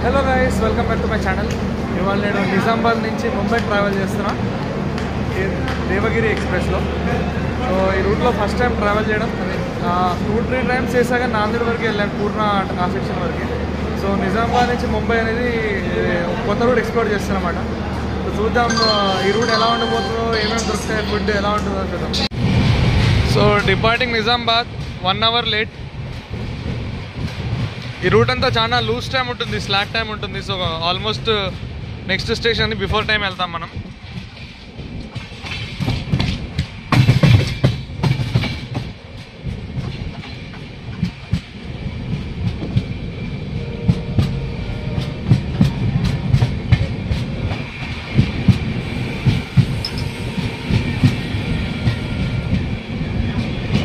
Hello guys, welcome back to my channel. ఇవాళ నేను నిజామాబాద్ నుంచి ముంబై ట్రావెల్ చేస్తున్నా దేవగిరి ఎక్స్ప్రెస్లో. సో ఈ రూట్లో ఫస్ట్ టైం ట్రావెల్ చేయడం, 2-3 టైమ్స్ చేశాక నాందేడ్ వరకు వెళ్ళాను, పూర్ణ ఆ సెక్షన్ వరకు. సో నిజామాబాద్ నుంచి ముంబై అనేది కొత్త రూట్ ఎక్స్ప్లోర్ చేస్తాను అన్నమాట. సో చూద్దాం ఈ రూట్ ఎలా ఉండబోతుందో, ఏమేమి దొరుకుతాయి, ఫుడ్ ఎలా ఉంటుందో చూద్దాం. So departing Nizamabad 1 hour late. ఈ రూట్ అంతా చాలా లూజ్ టైం ఉంటుంది, స్లాక్ టైం ఉంటుంది. So almost next station before time వెళ్తాం మనం.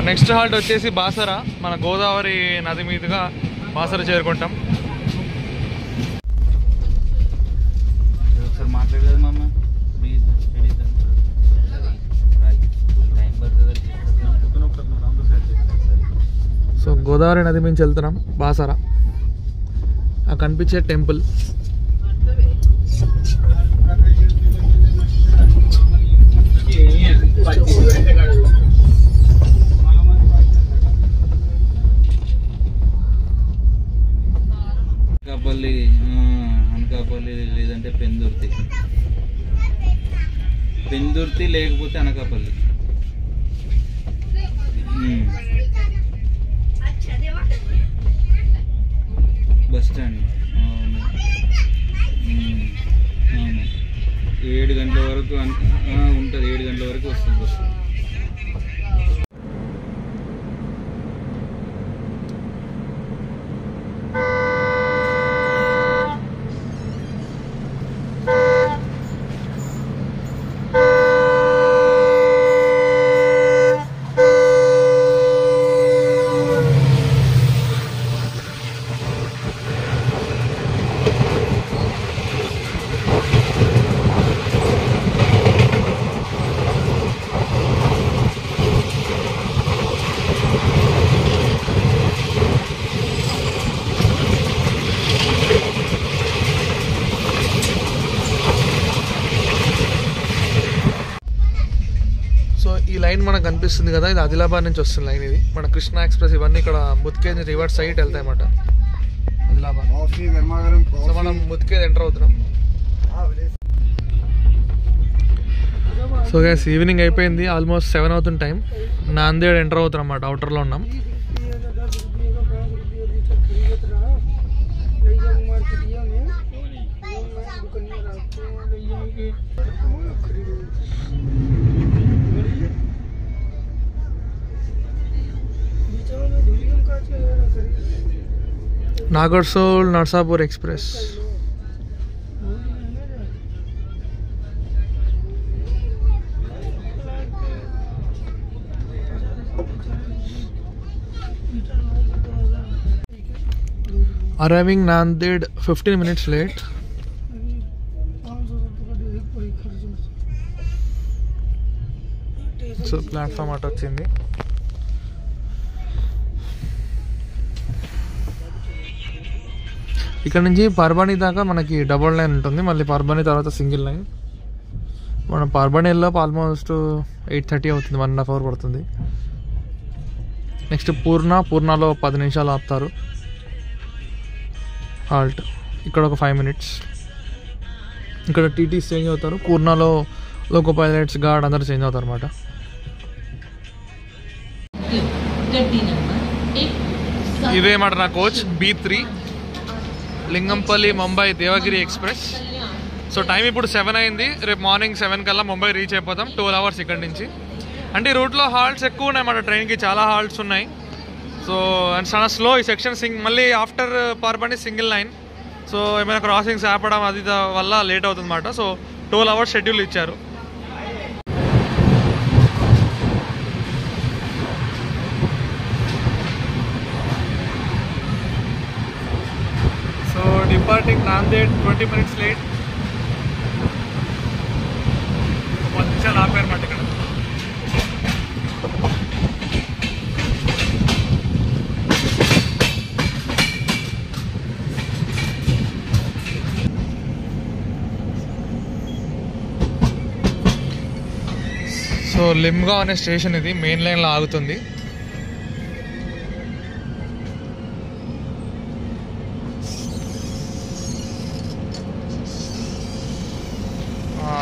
నెక్స్ట్ హాల్ట్ వచ్చేసి బాసర. మన గోదావరి నది మీదుగా బాసర చేరుకుంటాం. సో గోదావరి నది నుంచి వెళ్తున్నాం బాసర. ఆ కనిపించే టెంపుల్. అనకాపల్లి లేదంటే పెందుర్తి లేకపోతే అనకాపల్లి. Bus stand. అవును, 7 గంటల వరకు ఉంటుంది. 7 గంటల వరకు వస్తుంది బస్సు. ఈ లైన్ మనకు కనిపిస్తుంది కదా, ఇది ఆదిలాబాద్ నుంచి వస్తుంది లైన్. ఇది మన కృష్ణా ఎక్స్ప్రెస్. ఇవన్నీ ఇక్కడ ముత్కేజ్ రివర్స్ సైడ్ వెళ్తాయి అన్నమాట, ఆదిలాబాద్. సో మనం ముత్కేజ్ ఎంటర్ అవుతున్నాం. సో గైస్, ఈవినింగ్ అయిపోయింది, ఆల్మోస్ట్ 7 అవుతుంది టైం. నాందేడ్ ఎంటర్ అవుతున్నాం అన్నమాట, అవుటర్లో ఉన్నాం. Nagarsol Narsapur express. Arriving Nanded 15 minutes late. So platform అటు వచ్చింది. ఇక్కడ నుంచి పర్బని దాకా మనకి డబుల్ లైన్ ఉంటుంది, మళ్ళీ పర్బని తర్వాత సింగిల్ లైన్. మనం పర్బని వెళ్ళి ఆల్మోస్ట్ 8:30 అవుతుంది, 1.5 hour పడుతుంది. నెక్స్ట్ పూర్ణలో 10 నిమిషాలు ఆపుతారు హాల్ట్. ఇక్కడ ఒక 5 minutes. ఇక్కడ టీటీస్ చేంజ్ అవుతారు. పూర్ణలో లోకో పైలట్స్, గార్డ్ అందరూ చేంజ్ అవుతారు అన్నమాట. ఇదే మాట నా coach B3 Lingampalli Mumbai Devagiri express. So time ఇప్పుడు 7 అయింది. రేపు మార్నింగ్ 7 కల్లా ముంబై రీచ్ అయిపోతాం. 12 hours ఇక్కడి నుంచి. అంటే ఈ రూట్లో హాల్ట్స్ ఎక్కువ ఉన్నాయి అన్నమాట, ట్రైన్కి చాలా హాల్ట్స్ ఉన్నాయి. సో అండ్ చాలా స్లో ఈ సెక్షన్. మళ్ళీ after Parbhani single line. So ఏమైనా క్రాసింగ్స్ ఆపడం అది వల్ల లేట్ అవుతుంది అన్నమాట. సో 12 hours షెడ్యూల్ ఇచ్చారు. So departing Nanded 20 minutes late. 10 నిమిషాలు ఆపారు అన్నమాట ఇక్కడ. సో లిమ్గావ్ అనే స్టేషన్ ఇది, మెయిన్ లైన్లో ఆగుతుంది.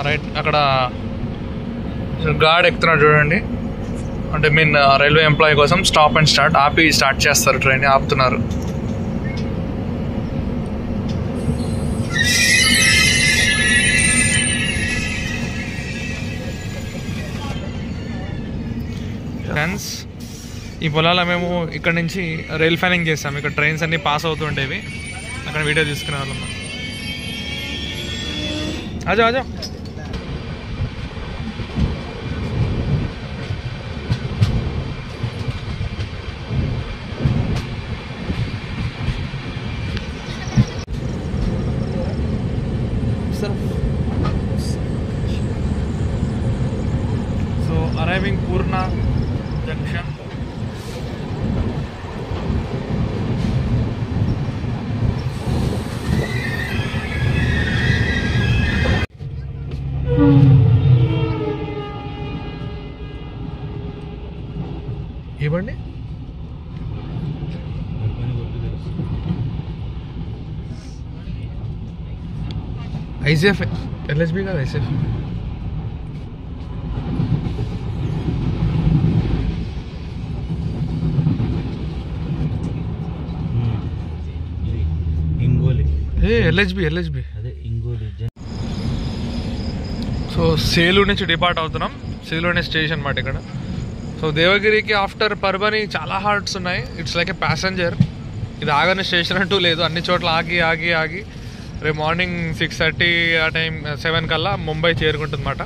రైట్, అక్కడ గార్డ్ ఎక్కుతున్నాడు చూడండి, అంటే మీన్ రైల్వే ఎంప్లాయీ కోసం స్టాప్ అండ్ స్టార్ట్ ఆపి స్టార్ట్ చేస్తారు, ట్రైన్ ఆపుతున్నారు. ఫ్రెండ్స్, ఈ పొలాల మేము ఇక్కడ నుంచి రైల్ ఫ్యానింగ్ చేస్తాం. ఇక్కడ ట్రైన్స్ అన్నీ పాస్ అవుతుండేవి, అక్కడ వీడియో తీసుకునే వాళ్ళం. ఆజా ఆజా. So arriving Purna Junction. ఇవ్వండి. ఐసీఎఫ్ ఎల్హెచ్బి కాదు, ఐసీఎఫ్. ఎల్హెచ్బి. సో సేలు నుంచి డిపార్ట్ అవుతున్నాం. సేలు అనే స్టేషన్ అన్నమాట ఇక్కడ. సో దేవగిరికి ఆఫ్టర్ పర్బని చాలా హార్ట్స్ ఉన్నాయి. It's like A passenger. ఇది ఆగని స్టేషన్ అంటూ లేదు, అన్ని చోట్ల ఆగి ఆగి ఆగి రేపు మార్నింగ్ 6:30 ఆ టైం 7 కల్లా ముంబై చేరుకుంటుంది అన్నమాట.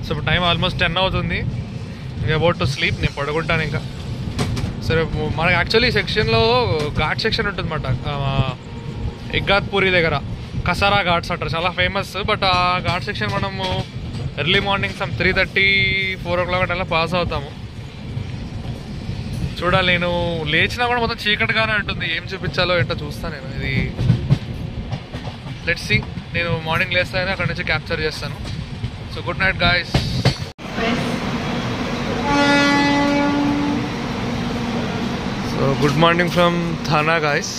సో ఇప్పుడు టైం ఆల్మోస్ట్ 10 అవుతుంది. అబౌట్ టు స్లీప్, నేను పడుకుంటాను ఇంకా. సరే, మనకి యాక్చువల్లీ ఈ సెక్షన్లో ఘాట్ సెక్షన్ ఉంటుంది అన్నమాట. ఇగ్గాత్పూరి దగ్గర కసారా ఘాట్స్ అంటారు, చాలా ఫేమస్. బట్ ఆ ఘాట్ సెక్షన్ మనము ఎర్లీ మార్నింగ్ 3:30, 4 o'clock అలా పాస్ అవుతాము. చూడాలి, నేను లేచినా కూడా మొత్తం చీకటిగానే ఉంటుంది. ఏం చూపించాలో ఏంటో చూస్తాను నేను. ఇది లెట్స్ సీ. నేను మార్నింగ్ లేస్తాను, అక్కడ నుంచి క్యాప్చర్ చేస్తాను. So good night guys. So good morning from Thane guys.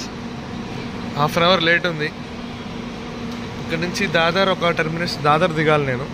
Half an hour late ఉంది. ఇక్కడ నుంచి దాదర్ ఒక 10 minutes దాదర్ దిగాలి నేను.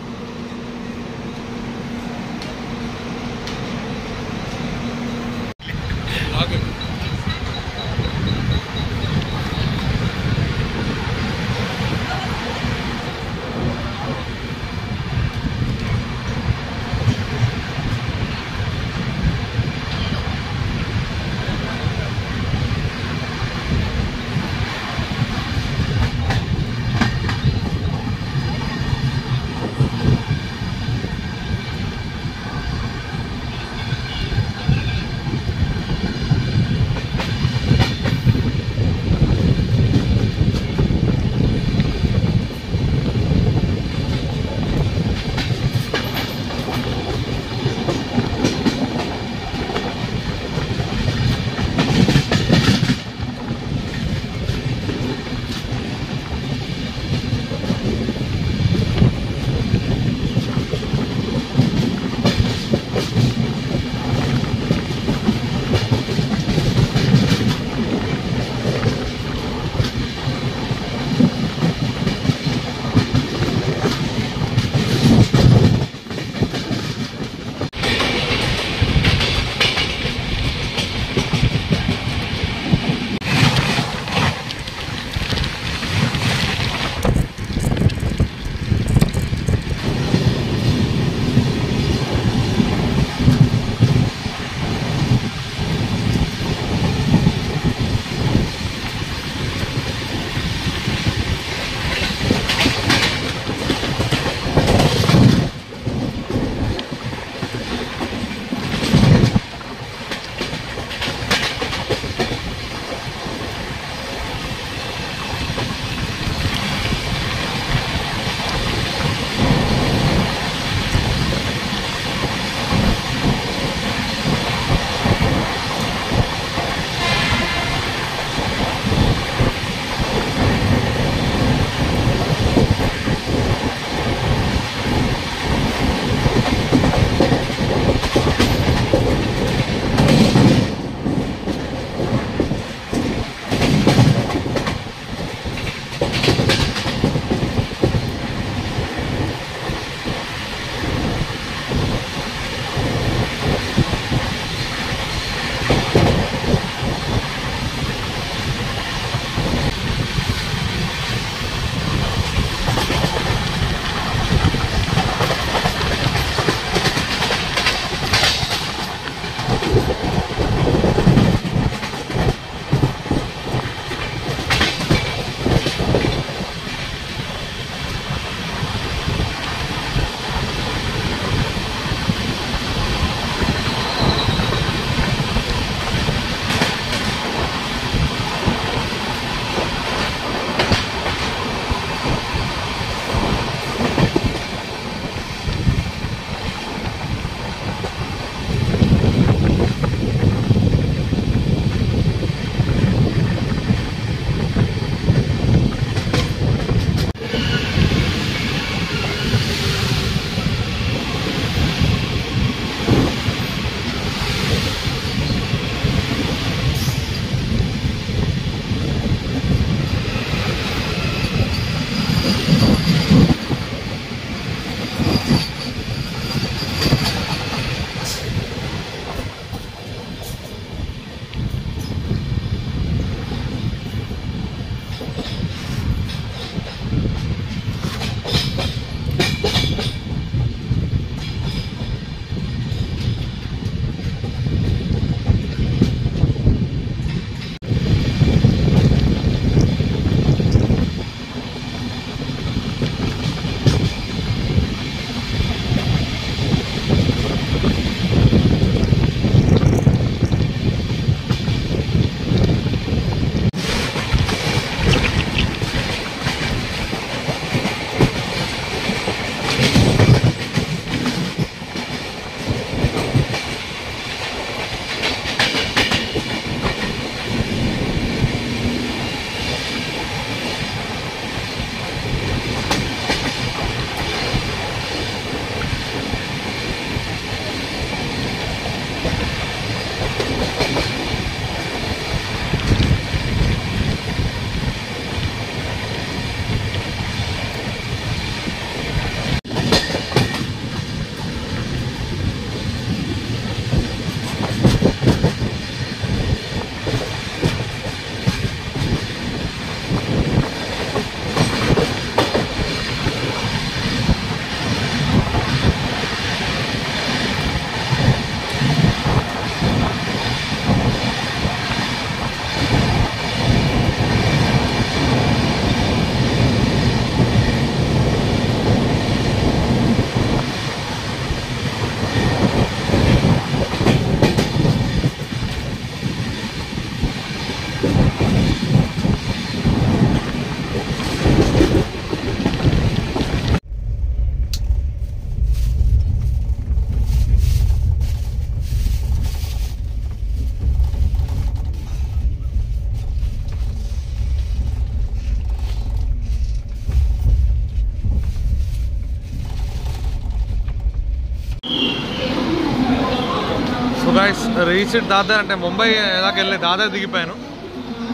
రీచ్ దాదర్ అంటే ముంబై దాకా వెళ్ళి దాదర్ దిగిపోయాను.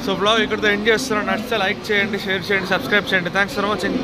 సో బ్లాగ్ ఇక్కడితో ఎండ్ చేస్తున్నాను. నచ్చితే లైక్ చేయండి, షేర్ చేయండి, సబ్స్క్రైబ్ చేయండి. Thanks for watching.